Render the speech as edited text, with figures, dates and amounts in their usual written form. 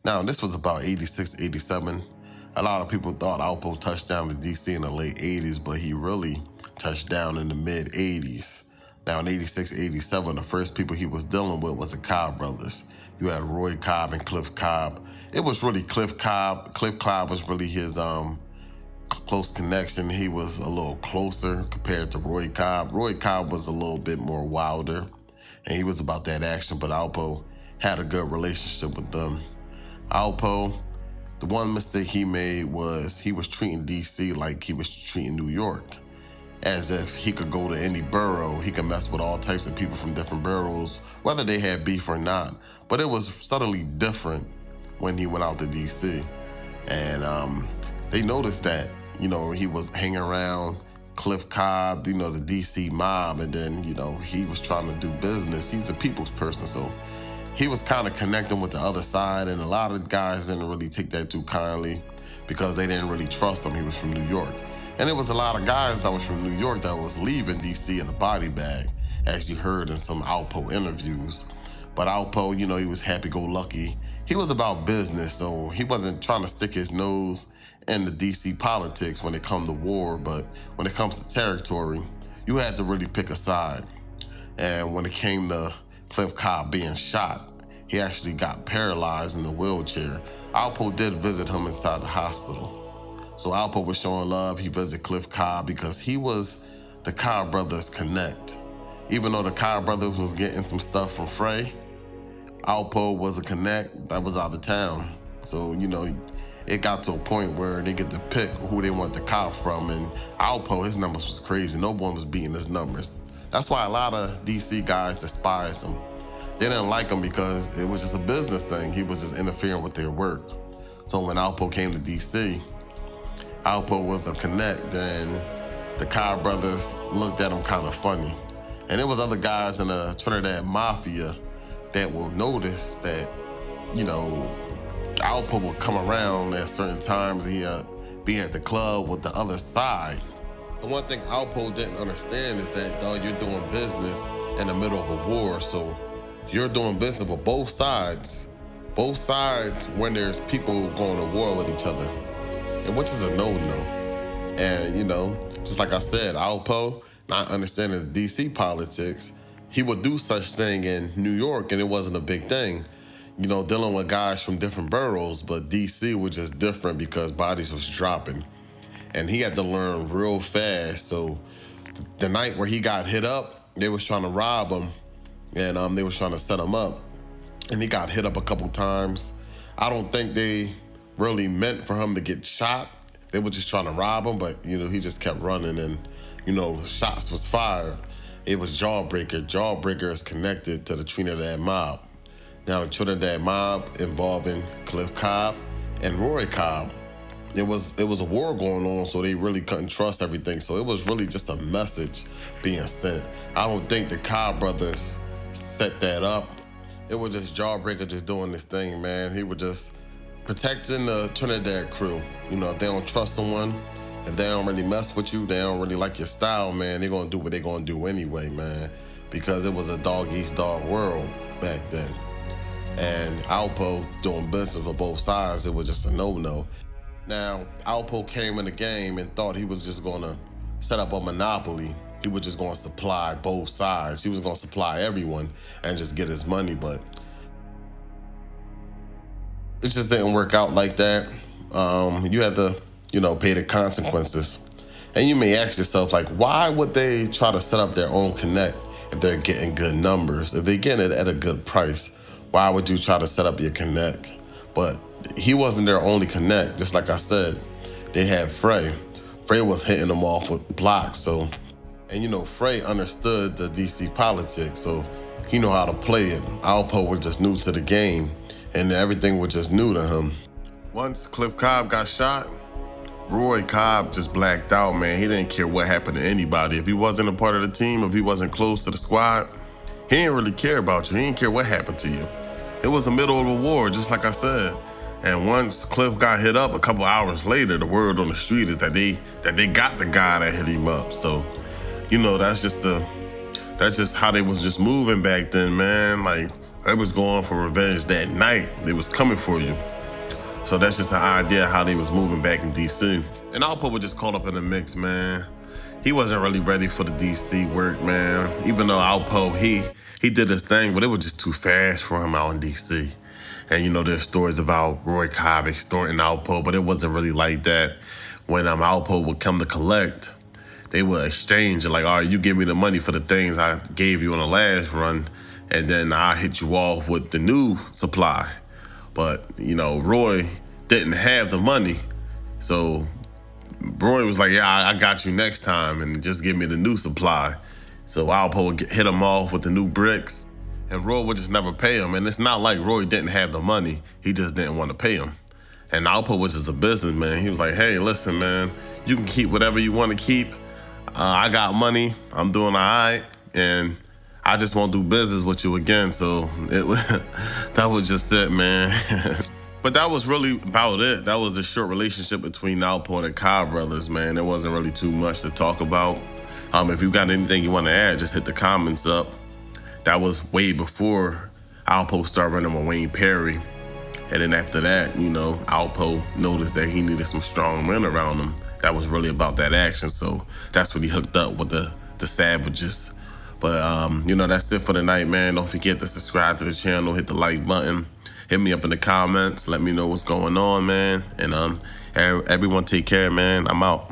Now, this was about 86, 87. A lot of people thought Alpo touched down to DC in the late 80s, but he really touched down in the mid 80s. Now, in 86, 87, the first people he was dealing with was the Cobb brothers. You had Roy Cobb and Cliff Cobb. It was really Cliff Cobb. Cliff Cobb was really his close connection. He was a little closer compared to Roy Cobb. Roy Cobb was a little bit more wilder, and he was about that action, but Alpo had a good relationship with them. Alpo, the one mistake he made was he was treating DC like he was treating New York, as if he could go to any borough, he could mess with all types of people from different boroughs, whether they had beef or not. But it was subtly different when he went out to DC. And they noticed that, he was hanging around Cliff Cobb, the DC mob, and then, he was trying to do business. He's a people's person, so he was kind of connecting with the other side, and a lot of guys didn't really take that too kindly because they didn't really trust him. He was from New York. And there was a lot of guys that was from New York that was leaving DC in a body bag, as you heard in some Alpo interviews. But Alpo, he was happy-go-lucky. He was about business, so he wasn't trying to stick his nose in the DC politics when it comes to war, but when it comes to territory, you had to really pick a side. And when it came to Cliff Cobb being shot, he actually got paralyzed in the wheelchair. Alpo did visit him inside the hospital. So Alpo was showing love. He visited Cliff Cobb because he was the Cobb brothers' connect. Even though the Cobb brothers was getting some stuff from Frey, Alpo was a connect that was out of town. So, it got to a point where they get to pick who they want to cop from, and Alpo, his numbers was crazy. No one was beating his numbers. That's why a lot of DC guys despised him. They didn't like him because it was just a business thing. He was just interfering with their work. So when Alpo came to DC, Alpo was a connect, and the Cobb brothers looked at him kind of funny. And there was other guys in the Trinidad Mafia that will notice that, Alpo would come around at certain times. He'd be at the club with the other side. The one thing Alpo didn't understand is that, dog, you're doing business in the middle of a war, so you're doing business with both sides. Both sides when there's people going to war with each other, and which is a no-no. And, just like I said, Alpo, not understanding the DC politics, he would do such thing in New York, and it wasn't a big thing. Dealing with guys from different boroughs, but DC was just different because bodies was dropping. And he had to learn real fast. So the night where he got hit up, they was trying to rob him, and they was trying to set him up. And he got hit up a couple times. I don't think they really meant for him to get shot. They were just trying to rob him, but, he just kept running, and, shots was fired. It was Jawbreaker. Jawbreaker is connected to the Trinidad Mob. Now, the Trinidad Mob involving Cliff Cobb and Roy Cobb. It was a war going on, so they really couldn't trust everything. So it was really just a message being sent. I don't think the Cobb brothers set that up. It was just Jawbreaker just doing this thing, man. He was just protecting the Trinidad crew. If they don't trust someone, if they don't really mess with you, they don't really like your style, man, they're gonna do what they're gonna do anyway, man. Because it was a dog-eat-dog world back then. And Alpo doing business for both sides, it was just a no-no. Now, Alpo came in the game and thought he was just gonna set up a monopoly. He was just gonna supply both sides. He was gonna supply everyone and just get his money, but it just didn't work out like that. You had to, pay the consequences. And you may ask yourself, like, why would they try to set up their own connect if they're getting good numbers? If they're getting it at a good price, why would you try to set up your connect? But he wasn't their only connect. Just like I said, they had Frey. Frey was hitting them off with blocks. So, and Frey understood the DC politics, so he knew how to play it. Alpo was just new to the game, and everything was just new to him. Once Cliff Cobb got shot, Roy Cobb just blacked out, man. He didn't care what happened to anybody. If he wasn't a part of the team, if he wasn't close to the squad, he didn't really care about you. He didn't care what happened to you. It was the middle of a war, just like I said. And once Cliff got hit up, a couple hours later, the word on the street is that they got the guy that hit him up. So, that's just how they was just moving back then, man. Like, they was going for revenge that night. They was coming for you. So that's just an idea how they was moving back in DC. And Alpo was just caught up in the mix, man. He wasn't really ready for the DC work, man. Even though Alpo, he did his thing, but it was just too fast for him out in DC. And you know, there's stories about Roy Cobb extorting Alpo, but it wasn't really like that. When Alpo would come to collect, they would exchange it like, all right, you give me the money for the things I gave you on the last run, and then I'll hit you off with the new supply. But, you know, Roy didn't have the money, so Roy was like, yeah, I got you next time, and just give me the new supply. So Alpo would hit him off with the new bricks, and Roy would just never pay him. And it's not like Roy didn't have the money, he just didn't want to pay him. And Alpo was just a businessman. He was like, hey, listen, man, you can keep whatever you want to keep. I got money, I'm doing all right, and I just won't do business with you again. So that was just it, man. But that was really about it. That was a short relationship between Alpo and the Cobb brothers, man. There wasn't really too much to talk about. If you got anything you want to add, just hit the comments up. That was way before Alpo started running with Wayne Perry. And then after that, you know, Alpo noticed that he needed some strong men around him. That was really about that action. So that's when he hooked up with the Savages. But, you know, that's it for tonight, man. Don't forget to subscribe to the channel, hit the like button, hit me up in the comments, let me know what's going on, man. And everyone take care, man. I'm out.